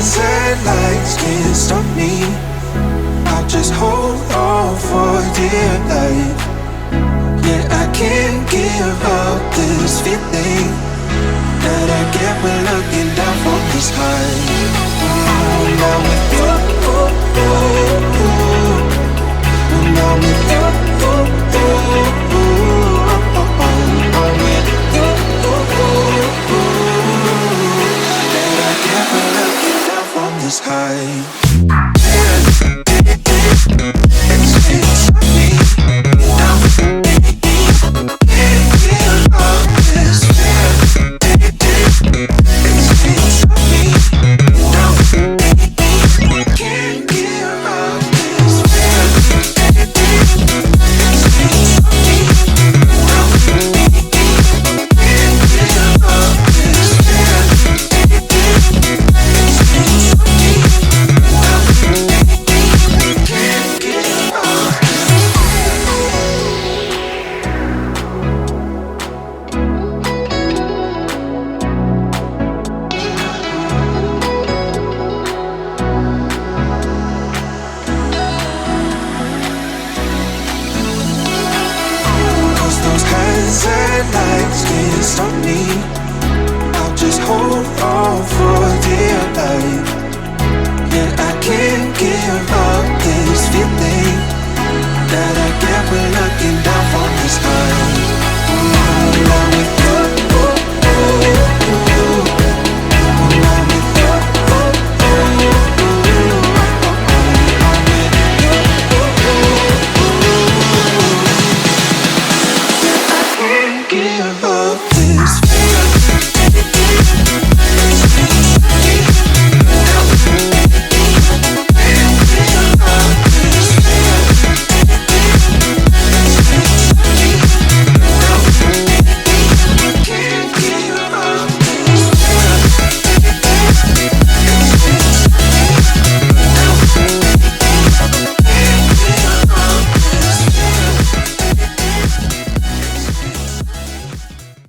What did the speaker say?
sunset lights can't stop me. I'll just hold on for dear life. Yeah, I can't give up this feeling that I get when looking down from the sky. Now with